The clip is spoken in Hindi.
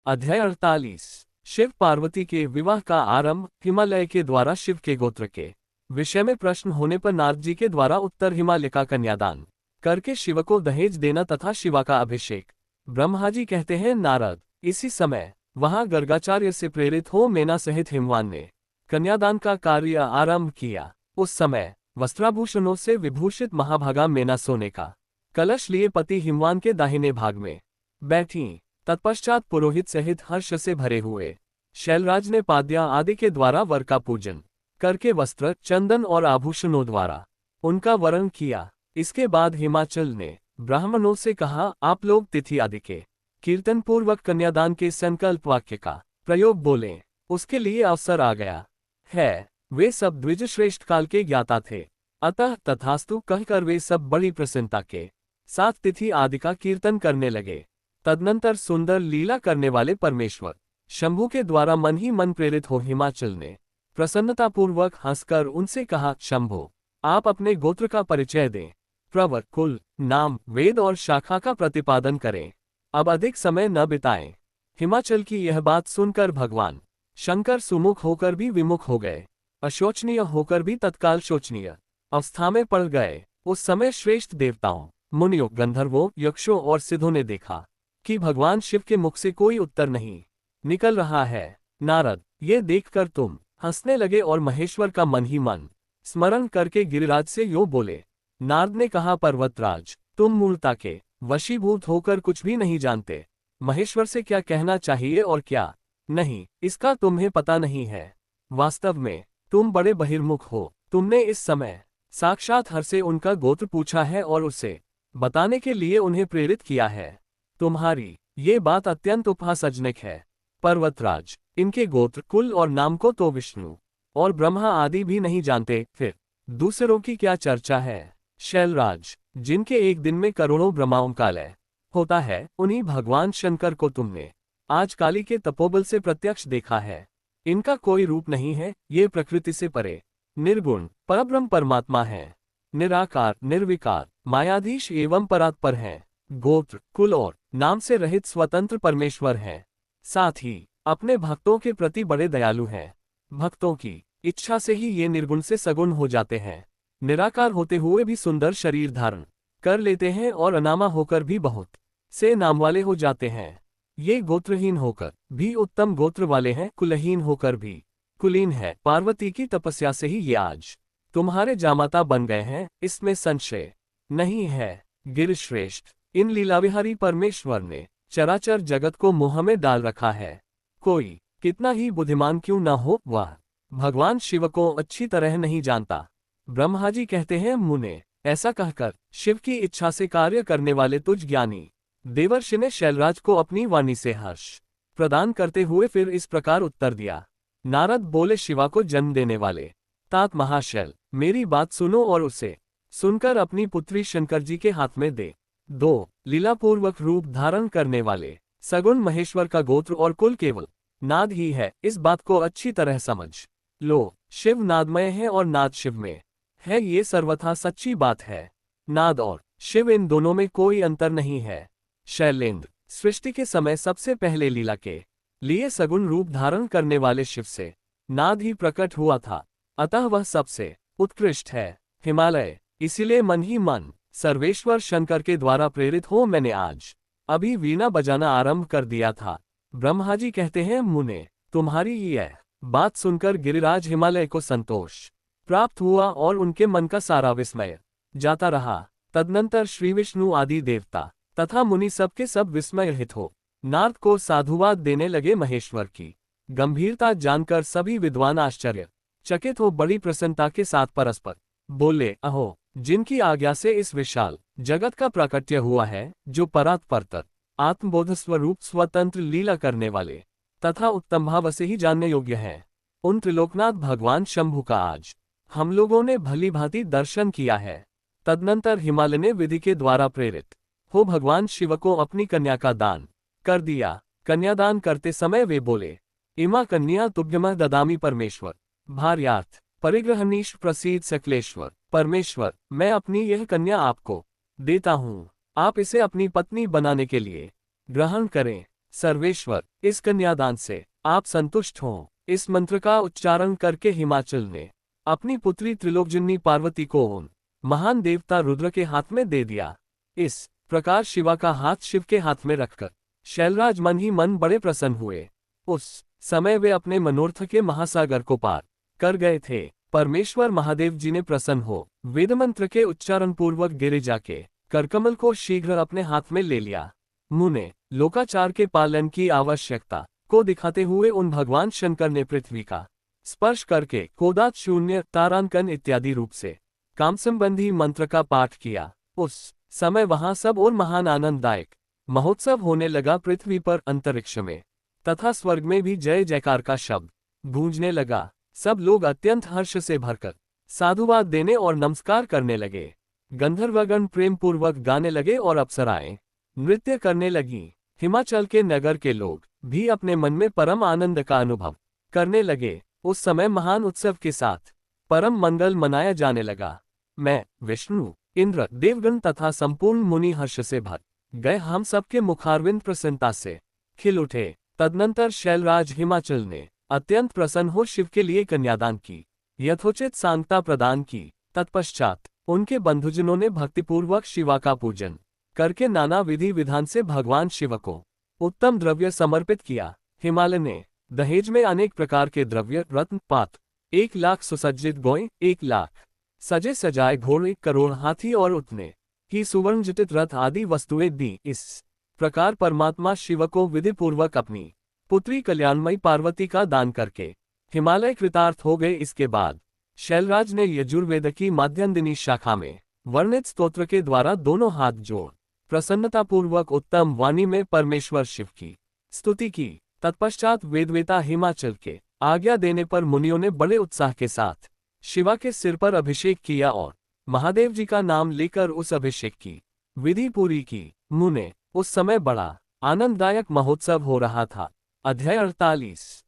अध्याय 48। शिव पार्वती के विवाह का आरंभ। हिमालय के द्वारा शिव के गोत्र के विषय में प्रश्न होने पर नारद जी के द्वारा उत्तर हिमालय का कन्यादान करके शिव को दहेज देना तथा शिवा का अभिषेक। ब्रह्मा जी कहते हैं, नारद, इसी समय वहां गर्गाचार्य से प्रेरित हो मेना सहित हिमवान ने कन्यादान का कार्य आरंभ किया। उस समय वस्त्राभूषणों से विभूषित महाभागा मेना सोने का कलश लिए पति हिमवान के दाहिने भाग में बैठी। तत्पश्चात पुरोहित सहित हर्ष से भरे हुए शैलराज ने पाद्या आदि के द्वारा वर का पूजन करके वस्त्र, चंदन और आभूषणों द्वारा उनका वरण किया। इसके बाद हिमाचल ने ब्राह्मणों से कहा, आप लोग तिथि आदि के कीर्तन पूर्वक कन्यादान के संकल्प वाक्य का प्रयोग बोलें। उसके लिए अवसर आ गया है। वे सब द्विजश्रेष्ठ काल के ज्ञाता थे, अतः तथास्तु कहकर वे सब बड़ी प्रसन्नता के साथ तिथि आदि का कीर्तन करने लगे। तदनंतर सुंदर लीला करने वाले परमेश्वर शंभु के द्वारा मन ही मन प्रेरित हो हिमाचल ने प्रसन्नतापूर्वक हंसकर उनसे कहा, शंभु, आप अपने गोत्र का परिचय दें, प्रवर, कुल, नाम, वेद और शाखा का प्रतिपादन करें। अब अधिक समय न बिताएं। हिमाचल की यह बात सुनकर भगवान शंकर सुमुख होकर भी विमुख हो गए, अशोचनीय होकर भी तत्काल शोचनीय अवस्था में पड़ गए। उस समय श्रेष्ठ देवताओं, मुनियों, गंधर्वों, यक्षों और सिद्धों ने देखा कि भगवान शिव के मुख से कोई उत्तर नहीं निकल रहा है। नारद, ये देखकर तुम हंसने लगे और महेश्वर का मन ही मन स्मरण करके गिरिराज से यूं बोले। नारद ने कहा, पर्वतराज, तुम मूर्ता के वशीभूत होकर कुछ भी नहीं जानते। महेश्वर से क्या कहना चाहिए और क्या नहीं, इसका तुम्हें पता नहीं है। वास्तव में तुम बड़े बहिर्मुख हो। तुमने इस समय साक्षात हर से उनका गोत्र पूछा है और उसे बताने के लिए उन्हें प्रेरित किया है। तुम्हारी ये बात अत्यंत उपहासजनक है। पर्वतराज, इनके गोत्र, कुल और नाम को तो विष्णु और ब्रह्मा आदि भी नहीं जानते, फिर दूसरों की क्या चर्चा है। शैलराज, जिनके एक दिन में करोड़ों ब्रह्माओं का लय होता है, उन्हीं भगवान शंकर को तुमने आज काली के तपोबल से प्रत्यक्ष देखा है। इनका कोई रूप नहीं है, ये प्रकृति से परे निर्गुण परब्रह्म परमात्मा है। निराकार, निर्विकार, मायाधीश एवं परात्पर हैं। गोत्र, कुल और नाम से रहित स्वतंत्र परमेश्वर हैं। साथ ही अपने भक्तों के प्रति बड़े दयालु हैं। भक्तों की इच्छा से ही ये निर्गुण से सगुण हो जाते हैं। निराकार होते हुए भी सुंदर शरीर धारण कर लेते हैं और अनामा होकर भी बहुत से नाम वाले हो जाते हैं। ये गोत्रहीन होकर भी उत्तम गोत्र वाले हैं, कुलहीन होकर भी कुलीन है। पार्वती की तपस्या से ही ये आज तुम्हारे जामाता बन गए हैं, इसमें संशय नहीं है। गिरिश्रेष्ठ, इन लीलाविहारी परमेश्वर ने चराचर जगत को मोह में डाल रखा है। कोई कितना ही बुद्धिमान क्यों न हो, वह भगवान शिव को अच्छी तरह नहीं जानता। ब्रह्मा जी कहते हैं, मुने, ऐसा कहकर शिव की इच्छा से कार्य करने वाले तुझ ज्ञानी देवर्षि ने शैलराज को अपनी वाणी से हर्ष प्रदान करते हुए फिर इस प्रकार उत्तर दिया। नारद बोले, शिवा को जन्म देने वाले तात महाशैल, मेरी बात सुनो और उसे सुनकर अपनी पुत्री शंकर जी के हाथ में दे दो। लीलापूर्वक रूप धारण करने वाले सगुण महेश्वर का गोत्र और कुल केवल नाद ही है, इस बात को अच्छी तरह समझ लो। शिव नादमय है और नाद शिव में है, ये सर्वथा सच्ची बात है। नाद और शिव, इन दोनों में कोई अंतर नहीं है। शैलेंद्र, सृष्टि के समय सबसे पहले लीला के लिए सगुण रूप धारण करने वाले शिव से नाद ही प्रकट हुआ था, अतः वह सबसे उत्कृष्ट है। हिमालय, इसीलिए मन ही मन सर्वेश्वर शंकर के द्वारा प्रेरित हो मैंने आज अभी वीणा बजाना आरंभ कर दिया था। ब्रह्मा जी कहते हैं, मुने, तुम्हारी यह बात सुनकर गिरिराज हिमालय को संतोष प्राप्त हुआ और उनके मन का सारा विस्मय जाता रहा। तदनंतर श्री विष्णु आदि देवता तथा मुनि सबके सब विस्मय रहित हो नारद को साधुवाद देने लगे। महेश्वर की गंभीरता जानकर सभी विद्वान आश्चर्य चकित हो बड़ी प्रसन्नता के साथ परस्पर बोले, अहो, जिनकी आज्ञा से इस विशाल जगत का प्राकट्य हुआ है, जो परात्पर आत्मबोध स्वरूप स्वतंत्र लीला करने वाले तथा उत्तम भाव से ही जानने योग्य है, उन त्रिलोकनाथ भगवान शंभु का आज हम लोगों ने भली भांति दर्शन किया है। तदनंतर हिमालय ने विधि के द्वारा प्रेरित हो भगवान शिव को अपनी कन्या का दान कर दिया। कन्यादान करते समय वे बोले, इमा कन्या तुभ्यमः ददामि परमेश्वर, भार्यार्थ परिग्रहणीश प्रसीद सकलेश्वर। परमेश्वर, मैं अपनी यह कन्या आपको देता हूँ, आप इसे अपनी पत्नी बनाने के लिए ग्रहण करें। सर्वेश्वर, इस कन्यादान से आप संतुष्ट हों। इस मंत्र का उच्चारण करके हिमाचल ने अपनी पुत्री त्रिलोकजननी पार्वती को उन महान देवता रुद्र के हाथ में दे दिया। इस प्रकार शिवा का हाथ शिव के हाथ में रखकर शैलराज मन ही मन बड़े प्रसन्न हुए। उस समय वे अपने मनोरथ के महासागर को पार कर गए थे। परमेश्वर महादेव जी ने प्रसन्न हो वेदमंत्र के उच्चारण पूर्वक गिरे जाके करकमल को शीघ्र अपने हाथ में ले लिया। मुने लोकाचार के पालन की आवश्यकता को दिखाते हुए उन भगवान शंकर ने पृथ्वी का स्पर्श करके कोदात शून्य तारांकन इत्यादि रूप से काम संबंधी मंत्र का पाठ किया। उस समय वहां सब और महान आनंददायक महोत्सव होने लगा। पृथ्वी पर, अंतरिक्ष में तथा स्वर्ग में भी जय जयकार का शब्द गूंजने लगा। सब लोग अत्यंत हर्ष से भरकर साधुवाद देने और नमस्कार करने लगे। गंधर्वगण प्रेम पूर्वक गाने लगे और अप्सराएं नृत्य करने लगी। हिमाचल के नगर के लोग भी अपने मन में परम आनंद का अनुभव करने लगे। उस समय महान उत्सव के साथ परम मंगल मनाया जाने लगा। मैं, विष्णु, इंद्र, देवगण तथा संपूर्ण मुनि हर्ष से भर गए। हम सबके मुखारविंद प्रसन्नता से खिल उठे। तदनंतर शैलराज हिमाचल ने अत्यंत प्रसन्न हो शिव के लिए कन्यादान की यथोचित सांगता प्रदान की। तत्पश्चात उनके बंधुजनों ने भक्तिपूर्वक शिवा का पूजन करके नाना विधि विधान से भगवान शिव को उत्तम द्रव्य समर्पित किया। हिमालय ने दहेज में अनेक प्रकार के द्रव्य, रत्न, पात्र, 1 लाख सुसज्जित गोएं, 1 लाख सजे सजाए घोड़े, 1 करोड़ हाथी और उतने ही सुवर्ण जटित रथ आदि वस्तुएं दी। इस प्रकार परमात्मा शिव को विधि पूर्वक अपनी पुत्री कल्याणमयी पार्वती का दान करके हिमालय कृतार्थ हो गए। इसके बाद शैलराज ने यजुर्वेद की माध्यन्दिनी शाखा में वर्णित स्तोत्र के द्वारा दोनों हाथ जोड़ प्रसन्नतापूर्वक उत्तम वाणी में परमेश्वर शिव की स्तुति की। तत्पश्चात वेदवेता हिमाचल के आज्ञा देने पर मुनियों ने बड़े उत्साह के साथ शिवा के सिर पर अभिषेक किया और महादेव जी का नाम लेकर उस अभिषेक की विधि पूरी की। मुने उस समय बड़ा आनंददायक महोत्सव हो रहा था। अध्याय 48।